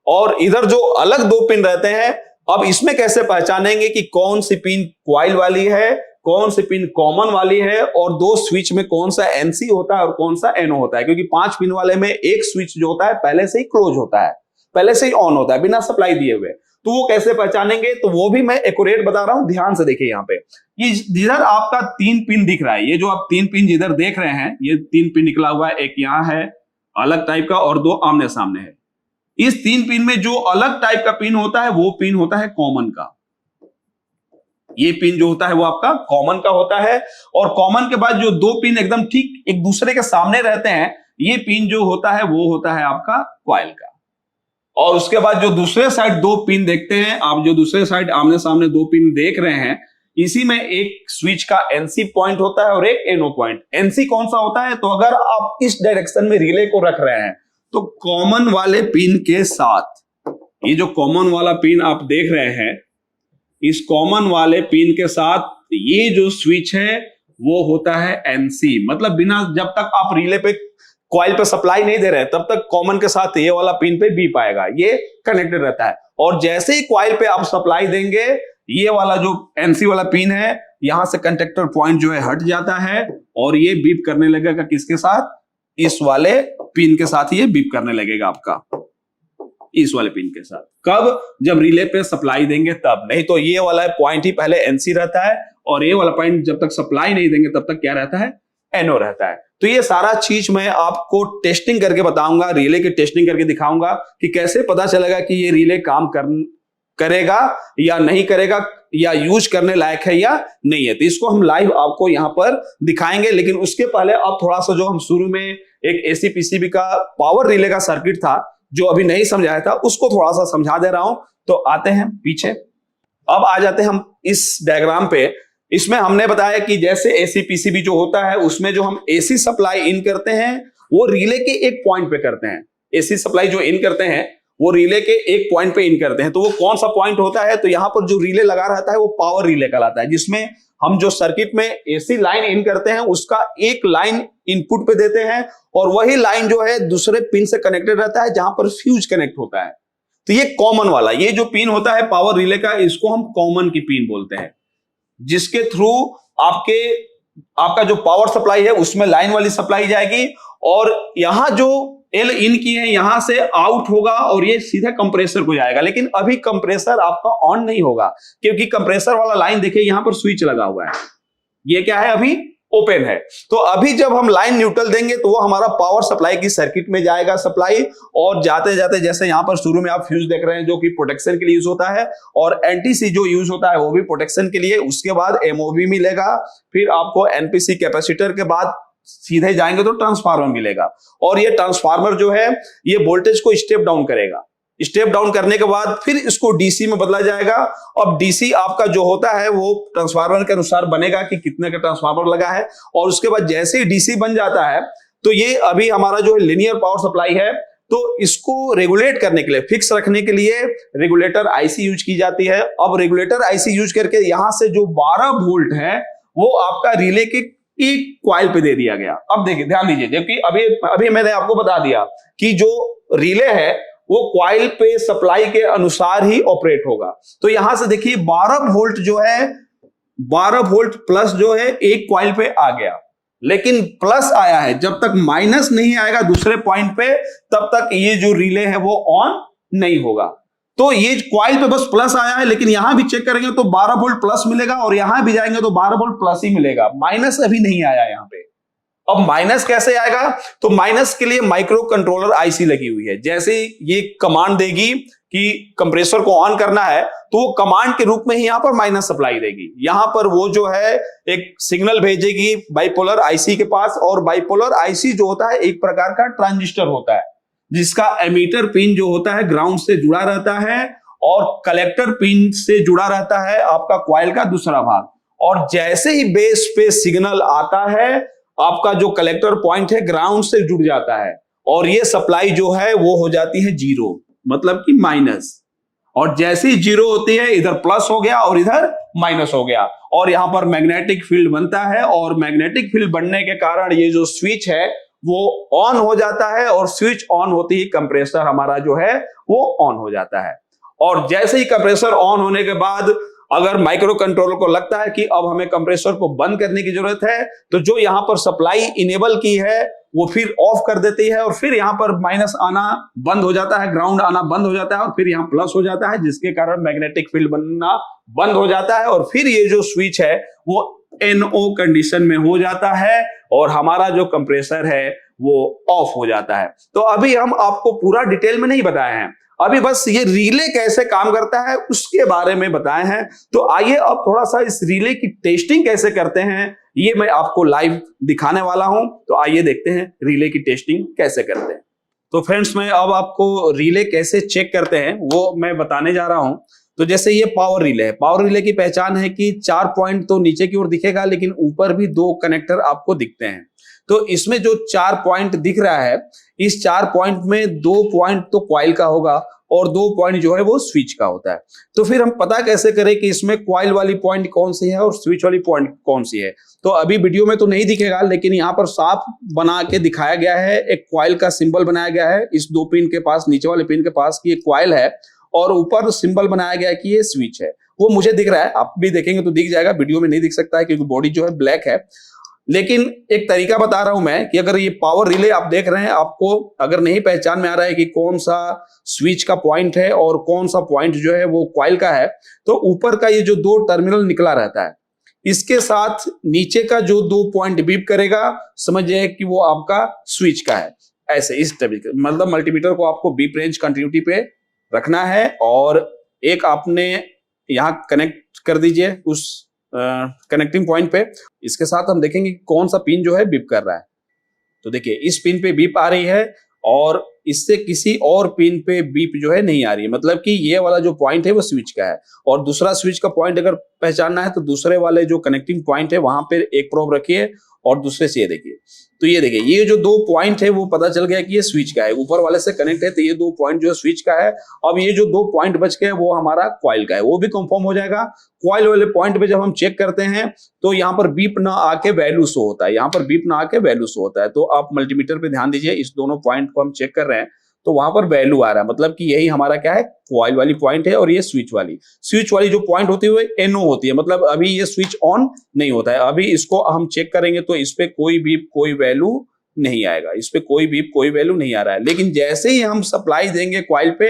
और इधर जो अलग 2 पिन रहते हैं, अब इसमें कैसे पहचानेंगे कि कौन सी पिन कॉइल वाली है, कौन सी पिन कॉमन वाली है, और 2 स्विच में कौन सा एनसी होता है और कौन सा एनओ होता है। क्योंकि 5 पिन वाले में एक स्विच जो होता है पहले से ही क्लोज होता है, पहले से ही ऑन होता है बिना सप्लाई दिए हुए। तो वो कैसे पहचानेंगे, तो वो भी मैं एक्यूरेट बता रहा हूं, ध्यान से देखिए। यहाँ पे ये जिधर आपका 3 पिन दिख रहा है, ये जो आप 3 पिन जिधर देख रहे हैं, ये 3 पिन निकला हुआ है, एक यहाँ है अलग टाइप का और 2 आमने सामने है। इस 3 पिन में जो अलग टाइप का पिन होता है वो पिन होता है कॉमन का। ये पिन जो होता है वो आपका कॉमन का होता है। और कॉमन के बाद जो 2 पिन एकदम ठीक एक दूसरे के सामने रहते हैं, ये पिन जो होता है वो होता है आपका कॉइल का। और उसके बाद जो दूसरे साइड 2 पिन देखते हैं आप, जो दूसरे साइड आमने सामने 2 पिन देख रहे हैं, इसी में एक स्विच का एनसी पॉइंट होता है और एक एनओ पॉइंट। एनसी कौन सा होता है, तो अगर आप इस डायरेक्शन में रिले को रख रहे हैं तो कॉमन वाले पिन के साथ, ये जो कॉमन वाला पिन आप देख रहे हैं, इस कॉमन वाले पिन के साथ ये जो स्विच है वो होता है एनसी। मतलब बिना, जब तक आप रिले पे कॉइल पे सप्लाई नहीं दे रहे तब तक कॉमन के साथ ये वाला पिन पे बीप आएगा, ये कनेक्टेड रहता है। और जैसे ही कॉइल पे आप सप्लाई देंगे, ये वाला जो एनसी वाला पिन है, यहां से कंडक्टर पॉइंट जो है हट जाता है और ये बीप करने लगेगा किसके साथ, इस वाले पिन के साथ ये बीप करने लगेगा आपका, इस वाले पिन के साथ। कब, जब रिले पे सप्लाई देंगे तब, नहीं तो ये वाला पॉइंट ही पहले एनसी रहता है और ये वाला पॉइंट जब तक सप्लाई नहीं देंगे तब तक क्या रहता है, एनओ रहता है। तो ये सारा चीज मैं आपको टेस्टिंग करके बताऊंगा, रिले की टेस्टिंग करके दिखाऊंगा कि कैसे पता चलेगा कि ये रिले काम करेगा या नहीं करेगा, या यूज करने लायक है या नहीं है। तो इसको हम लाइव आपको यहां पर दिखाएंगे। लेकिन उसके पहले अब थोड़ा सा, जो हम शुरू में एक एसी पीसीबी का पावर रिले का सर्किट था जो अभी नहीं समझाया था, उसको थोड़ा सा समझा दे रहा हूं। तो आते हैं पीछे, अब आ जाते हैं हम इस डायग्राम पे। इसमें हमने बताया कि जैसे एसी पीसीबी जो होता है उसमें जो हम एसी सप्लाई इन करते हैं वो रिले के एक पॉइंट पे करते हैं। एसी सप्लाई जो इन करते हैं वो रिले के एक पॉइंट पे इन करते हैं। तो वो कौन सा पॉइंट होता है, तो यहां पर जो रिले लगा रहता है वो पावर रिले कहलाता है, जिसमें हम जो सर्किट में एसी लाइन इन करते हैं उसका एक लाइन इनपुट पे देते हैं और वही लाइन जो है दूसरे पिन से कनेक्टेड रहता है जहां पर फ्यूज कनेक्ट होता है। तो ये कॉमन वाला, ये जो पिन होता है पावर रिले का, इसको हम कॉमन की पिन बोलते हैं, जिसके थ्रू आपका जो पावर सप्लाई है उसमें लाइन वाली सप्लाई जाएगी और यहां जो एल इन की है यहां से आउट होगा और ये सीधे कंप्रेसर को जाएगा। लेकिन अभी कंप्रेसर आपका ऑन नहीं होगा क्योंकि कंप्रेसर वाला लाइन देखिए यहां पर स्विच लगा हुआ है, ये क्या है अभी ओपन है। तो अभी जब हम लाइन न्यूट्रल देंगे तो वो हमारा पावर सप्लाई की सर्किट में जाएगा सप्लाई, और जाते जाते जैसे यहां पर शुरू में आप फ्यूज देख रहे हैं जो कि प्रोटेक्शन के लिए यूज होता है और एनटीसी जो यूज होता है वो भी प्रोटेक्शन के लिए, उसके बाद एमओवी मिलेगा, फिर आपको एनपीसी कैपेसिटर के बाद सीधे जाएंगे तो ट्रांसफार्मर मिलेगा। और ये ट्रांसफार्मर जो है ये वोल्टेज को स्टेप डाउन करेगा, स्टेप डाउन करने के बाद फिर इसको डीसी में बदला जाएगा। अब डीसी आपका जो होता है वो ट्रांसफार्मर के अनुसार बनेगा कि कितने का ट्रांसफार्मर लगा है, और उसके बाद जैसे ही डीसी बन जाता है तो ये अभी हमारा जो लिनियर पावर सप्लाई है तो इसको रेगुलेट करने के लिए, फिक्स रखने के लिए रेगुलेटर आईसी यूज की जाती है। अब रेगुलेटर आईसी यूज करके यहां से जो 12 वोल्ट है वो आपका रिले के एक कॉइल पे दे दिया गया। अब देखिए ध्यान दीजिए, जबकि अभी मैंने आपको बता दिया कि जो रिले है वो कॉइल पे सप्लाई के अनुसार ही ऑपरेट होगा। तो यहां से देखिए 12 वोल्ट जो है, 12 वोल्ट प्लस जो है एक कॉइल पे आ गया, लेकिन प्लस आया है, जब तक माइनस नहीं आएगा दूसरे पॉइंट पे तब तक ये जो रिले है वो ऑन नहीं होगा। तो ये कॉइल पे बस प्लस आया है, लेकिन यहां भी चेक करेंगे तो 12 वोल्ट प्लस मिलेगा और यहां भी जाएंगे तो 12 वोल्ट प्लस ही मिलेगा, माइनस अभी नहीं आया यहां पे। अब माइनस कैसे आएगा, तो माइनस के लिए माइक्रो कंट्रोलर आईसी लगी हुई है। जैसे ये कमांड देगी कि कंप्रेसर को ऑन करना है तो वो कमांड के रूप में ही यहां पर माइनस सप्लाई देगी। यहां पर वो जो है एक सिग्नल भेजेगी बाइपोलर आईसी के पास, और बाइपोलर आईसी जो होता है एक प्रकार का ट्रांजिस्टर होता है जिसका एमीटर पिन जो होता है ग्राउंड से जुड़ा रहता है और कलेक्टर पिन से जुड़ा रहता है आपका कॉइल का दूसरा भाग। और जैसे ही बेस पे सिग्नल आता है आपका जो कलेक्टर पॉइंट है ग्राउंड से जुड़ जाता है और ये सप्लाई जो है वो हो जाती है जीरो, मतलब कि माइनस। और जैसे ही जीरो होती है इधर प्लस हो गया और इधर माइनस हो गया, और यहां पर मैग्नेटिक फील्ड बनता है, और मैग्नेटिक फील्ड बनने के कारण ये जो स्विच है वो ऑन हो जाता है, और स्विच ऑन होते ही कंप्रेसर हमारा जो है वो ऑन हो जाता है। और जैसे ही कंप्रेसर ऑन होने के बाद अगर माइक्रो कंट्रोलर को लगता है कि अब हमें कंप्रेसर को बंद करने की जरूरत है तो जो यहां पर सप्लाई इनेबल की है वो फिर ऑफ कर देती है, और फिर यहां पर माइनस आना बंद हो जाता है, ग्राउंड आना बंद हो जाता है, और फिर यहां प्लस हो जाता है जिसके कारण मैग्नेटिक फील्ड बनना बंद हो जाता है, और फिर ये जो स्विच है वो NO कंडीशन में हो जाता है और हमारा जो कंप्रेसर है वो ऑफ हो जाता है। तो अभी हम आपको पूरा डिटेल में नहीं बताए हैं, अभी बस ये रिले कैसे काम करता है उसके बारे में बताए हैं। तो आइए अब थोड़ा सा इस रिले की टेस्टिंग कैसे करते हैं ये मैं आपको लाइव दिखाने वाला हूं। तो आइए देखते हैं रिले की टेस्टिंग कैसे करते हैं। तो फ्रेंड्स मैं अब आपको रिले कैसे चेक करते हैं वो मैं बताने जा रहा हूं। तो जैसे ये पावर रिले है, पावर रिले की पहचान है कि 4 पॉइंट तो नीचे की ओर दिखेगा लेकिन ऊपर भी 2 कनेक्टर आपको दिखते हैं। तो इसमें जो 4 पॉइंट दिख रहा है इस 4 पॉइंट में 2 पॉइंट तो कॉइल का होगा और 2 पॉइंट जो है वो स्विच का होता है। तो फिर हम पता कैसे करें कि इसमें कॉइल वाली पॉइंट कौन सी है और स्विच वाली पॉइंट कौन सी है। तो अभी वीडियो में तो नहीं दिखेगा लेकिन यहाँ पर साफ बना के दिखाया गया है, एक कॉइल का सिंबल बनाया गया है इस 2 पिन के पास, नीचे वाले पिन के पास की एक कॉइल है और ऊपर सिंबल बनाया गया है कि ये स्विच है। वो मुझे दिख रहा है, आप भी देखेंगे तो दिख जाएगा, वीडियो में नहीं दिख सकता है क्योंकि बॉडी जो है ब्लैक है। लेकिन एक तरीका बता रहा हूं मैं कि अगर ये पावर रिले आप देख रहे हैं, आपको अगर नहीं पहचान में आ रहा है कि कौन सा स्विच का पॉइंट है और कौन सा पॉइंट जो है वो कॉइल का है, तो ऊपर का ये जो 2 टर्मिनल निकला रहता है इसके साथ नीचे का जो 2 पॉइंट बीप करेगा समझिए कि वो आपका स्विच का है। ऐसे इस तरीके मतलब मल्टीमीटर को आपको बीप रेंज कंटिन्यूटी पे रखना है और एक आपने यहां कनेक्ट कर दीजिए उस कनेक्टिंग पॉइंट पे। इसके साथ हम देखेंगे कौन सा पिन जो है बीप कर रहा है। तो देखिए इस पिन पे बीप आ रही है और इससे किसी और पिन पे बीप जो है नहीं आ रही है, मतलब कि ये वाला जो पॉइंट है वो स्विच का है। और दूसरा स्विच का पॉइंट अगर पहचानना है तो दूसरे वाले जो कनेक्टिंग पॉइंट है वहां पे एक प्रोब रखिए और दूसरे से ये देखिए, तो ये देखिए ये जो 2 पॉइंट है वो पता चल गया कि ये स्विच का है, ऊपर वाले से कनेक्ट है तो ये 2 पॉइंट जो है स्विच का है। अब ये जो 2 पॉइंट बच गए वो हमारा कॉइल का है, वो भी कंफर्म हो जाएगा। कॉइल वाले पॉइंट पे जब हम चेक करते हैं तो यहाँ पर बीप ना आके वैल्यू शो होता है, यहाँ पर बीप ना आके वैल्यू शो होता है। तो आप मल्टीमीटर पे ध्यान दीजिए, इस दोनों पॉइंट को हम चेक कर रहे हैं तो वहां पर वैल्यू आ रहा है, मतलब कि यही हमारा क्या है, कॉइल वाली पॉइंट है। और ये स्विच वाली जो पॉइंट होती है वो एनओ होती है, मतलब अभी ये स्विच ऑन नहीं होता है। अभी इसको हम चेक करेंगे तो इस पे कोई बीप कोई वैल्यू नहीं आएगा, इस पे कोई बीप कोई वैल्यू नहीं आ रहा है। लेकिन जैसे ही हम सप्लाई देंगे कॉइल पे,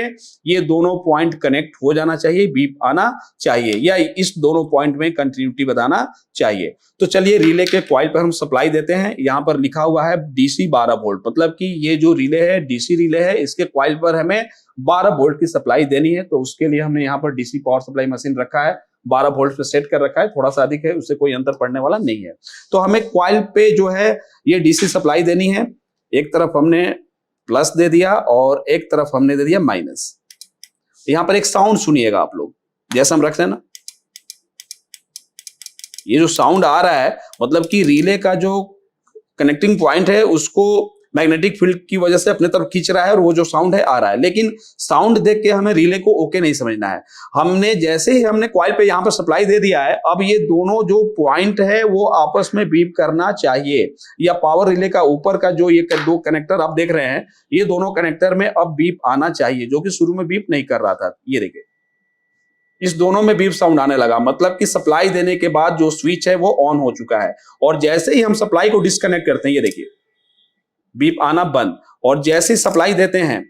ये दोनों पॉइंट कनेक्ट हो जाना चाहिए, बीप आना चाहिए या इस दोनों पॉइंट में कंटिन्यूटी बताना चाहिए। तो चलिए रिले के कॉइल पर हम सप्लाई देते हैं। यहाँ पर लिखा हुआ है डीसी 12 वोल्ट, मतलब कि ये जो रिले है डीसी रिले है, इसके कॉइल पर हमें 12 वोल्ट की सप्लाई देनी है। तो उसके लिए हमने यहाँ पर डीसी पावर सप्लाई मशीन रखा है, 12 वोल्ट पे सेट कर रखा है, थोड़ा सा अधिक है, उससे कोई अंतर पड़ने वाला नहीं है। तो हमें कॉइल पे जो है ये डीसी सप्लाई देनी है। एक तरफ हमने प्लस दे दिया और एक तरफ हमने दे दिया माइनस। यहां पर एक साउंड सुनिएगा आप लोग, जैसा हम रखते हैं ना, ये जो साउंड आ रहा है मतलब कि रिले का जो कनेक्टिंग पॉइंट है उसको मैग्नेटिक फील्ड की वजह से अपने तरफ खींच रहा है और वो जो साउंड है आ रहा है। लेकिन साउंड देख के हमें रिले को ओके नहीं समझना है। हमने जैसे ही हमने कॉइल पे यहाँ पर सप्लाई दे दिया है, अब ये दोनों जो पॉइंट है वो आपस में बीप करना चाहिए, या पावर रिले का ऊपर का जो ये 2 कनेक्टर आप देख रहे हैं, ये दोनों कनेक्टर में अब बीप आना चाहिए, जो कि शुरू में बीप नहीं कर रहा था। ये देखिए इस दोनों में बीप साउंड आने लगा, मतलब कि सप्लाई देने के बाद जो स्विच है वो ऑन हो चुका है। और जैसे ही हम सप्लाई को डिस्कनेक्ट करते हैं, ये देखिए बीप आना बंद, और जैसे ही सप्लाई देते हैं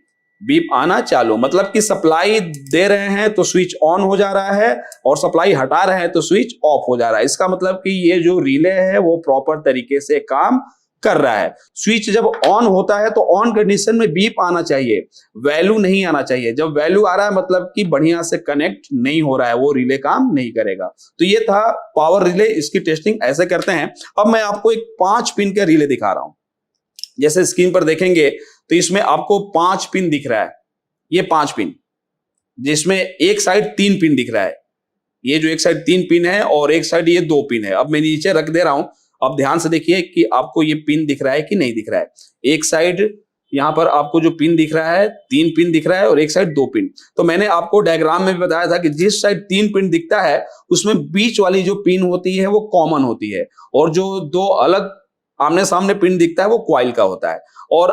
बीप आना चालू। मतलब कि सप्लाई दे रहे हैं तो स्विच ऑन हो जा रहा है और सप्लाई हटा रहे हैं तो स्विच ऑफ हो जा रहा है। इसका मतलब कि ये जो रिले है वो प्रॉपर तरीके से काम कर रहा है। स्विच जब ऑन होता है तो ऑन कंडीशन में बीप आना चाहिए, वैल्यू नहीं आना चाहिए। जब वैल्यू आ रहा है मतलब कि बढ़िया से कनेक्ट नहीं हो रहा है, वो रिले काम नहीं करेगा। तो ये था पावर रिले, इसकी टेस्टिंग ऐसे करते हैं। अब मैं आपको एक 5 पिन का रिले दिखा रहा हूं। जैसे स्क्रीन पर देखेंगे तो इसमें आपको 5 पिन दिख रहा है, ये 5 पिन, जिसमें एक साइड 3 पिन दिख रहा है। ये जो एक साइड 3 पिन है और एक साइड ये 2 पिन है। अब मैं नीचे रख दे रहा हूं, अब ध्यान से देखिए कि आपको ये पिन दिख रहा है कि नहीं दिख रहा है। एक साइड यहां पर आपको जो पिन दिख रहा है 3 पिन दिख रहा है और एक साइड 2 पिन। तो मैंने आपको डायग्राम में भी बताया था कि जिस साइड 3 पिन दिखता है उसमें बीच वाली जो पिन होती है वो कॉमन होती है, और जो 2 अलग आमने सामने पिन दिखता है वो कॉइल का होता है। और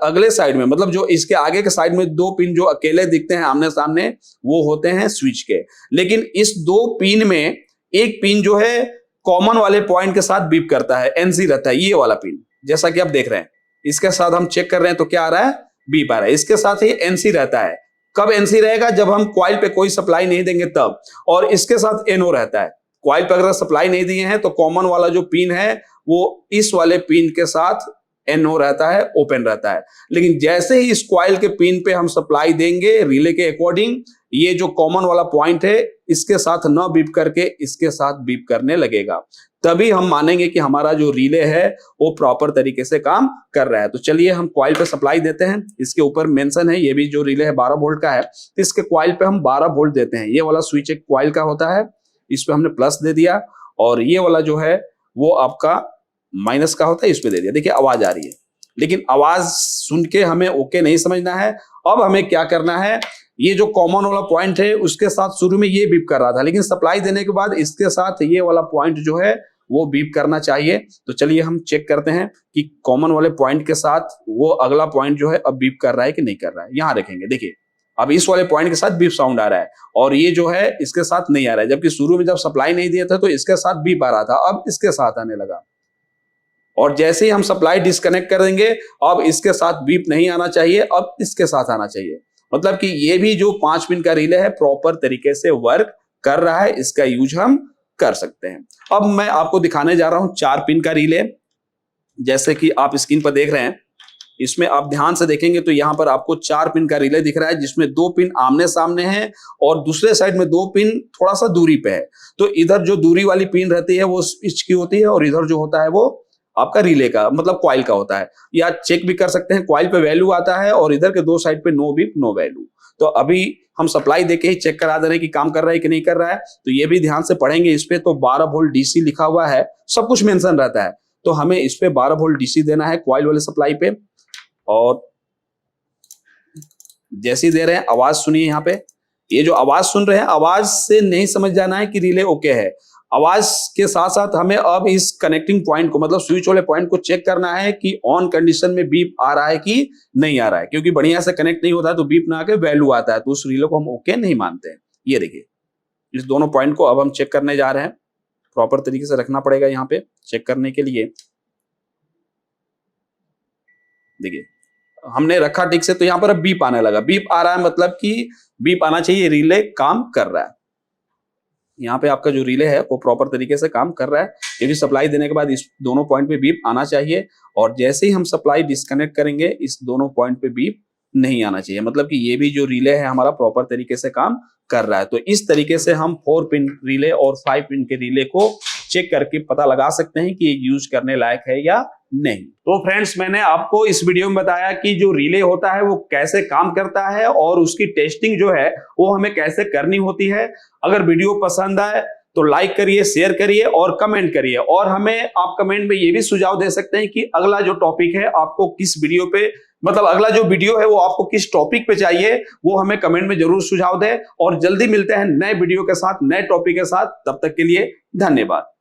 अगले साइड में, मतलब जो इसके आगे के साइड में 2 पिन जो अकेले दिखते हैं आमने सामने, वो होते हैं स्विच के। लेकिन इस 2 पिन में एक पिन जो है कॉमन वाले पॉइंट के साथ बीप करता है, एनसी रहता है, ये वाला पिन, जैसा कि आप देख रहे हैं। इसके साथ हम चेक कर रहे हैं तो क्या आ रहा है, बीप आ रहा है। इसके साथ ही एनसी रहता है। कब एनसी रहेगा, जब हम कॉइल पे कोई सप्लाई नहीं देंगे तब। और इसके साथ एनओ रहता है। कॉइल पे अगर सप्लाई नहीं दिए हैं तो कॉमन वाला जो पिन है वो इस वाले पिन के साथ एनओ रहता है, ओपन रहता है। लेकिन जैसे ही इस कॉइल के पिन पे हम सप्लाई देंगे रिले के अकॉर्डिंग, ये जो कॉमन वाला पॉइंट है इसके साथ न बीप करके इसके साथ बीप करने लगेगा। तभी हम मानेंगे कि हमारा जो रिले है वो प्रॉपर तरीके से काम कर रहा है। तो चलिए हम कॉइल पे सप्लाई देते हैं। इसके ऊपर मेंशन है, ये भी जो रिले है 12 वोल्ट का है, तो इसके कॉइल पे हम 12 वोल्ट देते हैं। ये वाला स्विच एक कॉइल का होता है, इस पे हमने प्लस दे दिया, और ये वाला जो है वो आपका माइनस का होता है, इस पे दे दिया। देखिए आवाज आ रही है, लेकिन आवाज सुन के हमें ओके नहीं समझना है। अब हमें क्या करना है, ये जो कॉमन वाला पॉइंट है उसके साथ शुरू में ये बीप कर रहा था, लेकिन सप्लाई देने के बाद इसके साथ ये वाला पॉइंट जो है वो बीप करना चाहिए। तो चलिए हम चेक करते हैं कि कॉमन वाले पॉइंट के साथ वो अगला पॉइंट जो है अब बीप कर रहा है कि नहीं कर रहा है। यहां देखेंगे, देखिए अब इस वाले पॉइंट के साथ बीप साउंड आ रहा है और ये जो है इसके साथ नहीं आ रहा है, जबकि शुरू में जब सप्लाई नहीं दिया था तो इसके साथ बीप आ रहा था, अब इसके साथ आने लगा। और जैसे ही हम सप्लाई डिस्कनेक्ट कर देंगे, अब इसके साथ बीप नहीं आना चाहिए, अब इसके साथ आना चाहिए। मतलब कि ये भी जो 5 पिन का रिले है प्रॉपर तरीके से वर्क कर रहा है, इसका यूज हम कर सकते हैं। अब मैं आपको दिखाने जा रहा हूं 4 पिन का रिले। जैसे कि आप स्क्रीन पर देख रहे हैं, इसमें आप ध्यान से देखेंगे तो यहां पर आपको 4 पिन का रिले दिख रहा है, जिसमें 2 पिन आमने सामने हैं और दूसरे साइड में 2 पिन थोड़ा सा दूरी पे है। तो इधर जो दूरी वाली पिन रहती है वो स्विच की होती है, और इधर जो होता है वो आपका रिले का, मतलब कॉइल का होता है। या चेक भी कर सकते हैं, कॉइल पे वैल्यू आता है और इधर के 2 साइड पे नो बीप नो वैल्यू। तो अभी हम सप्लाई देके ही चेक करा दे रहे हैं कि काम कर रहा है कि नहीं कर रहा है। तो ये भी ध्यान से पढ़ेंगे इस पे, तो 12 वोल्ट डीसी लिखा हुआ है, सब कुछ मेंशन रहता है। तो हमें इस पे 12 वोल्ट डीसी देना है कॉइल वाले सप्लाई पे। और जैसे ही दे रहे हैं आवाज सुनिए यहाँ पे, ये जो आवाज सुन रहे हैं आवाज से नहीं समझ जाना है कि रिले ओके है। आवाज के साथ साथ हमें अब इस कनेक्टिंग पॉइंट को मतलब स्विच वाले पॉइंट को चेक करना है कि ऑन कंडीशन में बीप आ रहा है कि नहीं आ रहा है, क्योंकि बढ़िया से कनेक्ट नहीं होता है तो बीप ना आके वैल्यू आता है, तो उस रिले को हम ओके नहीं मानते हैं। ये देखिए इस दोनों पॉइंट को अब हम चेक करने जा रहे हैं, प्रॉपर तरीके से रखना पड़ेगा यहाँ पे चेक करने के लिए। देखिए हमने रखा ठीक से, तो यहाँ पर अब बीप आने लगा, बीप आ रहा है मतलब कि बीप आना चाहिए, रिले काम कर रहा है। यहाँ पे आपका जो रिले है वो प्रॉपर तरीके से काम कर रहा है, क्योंकि सप्लाई देने के बाद इस दोनों पॉइंट पे बीप आना चाहिए, और जैसे ही हम सप्लाई डिस्कनेक्ट करेंगे इस दोनों पॉइंट पे बीप नहीं आना चाहिए, मतलब कि ये भी जो रिले है हमारा प्रॉपर तरीके से काम कर रहा है। तो इस तरीके से हम 4 पिन रिले और 5 पिन के रिले को चेक करके पता लगा सकते हैं कि ये यूज करने लायक है या नहीं। तो फ्रेंड्स मैंने आपको इस वीडियो में बताया कि जो रिले होता है वो कैसे काम करता है और उसकी टेस्टिंग जो है वो हमें कैसे करनी होती है। अगर वीडियो पसंद आए तो लाइक करिए, शेयर करिए और कमेंट करिए, और हमें आप कमेंट में ये भी सुझाव दे सकते हैं कि अगला जो टॉपिक है आपको किस वीडियो पे, मतलब अगला जो वीडियो है वो आपको किस टॉपिक पे चाहिए, वो हमें कमेंट में जरूर सुझाव दें। और जल्दी मिलते हैं नए वीडियो के साथ, नए टॉपिक के साथ, तब तक के लिए धन्यवाद।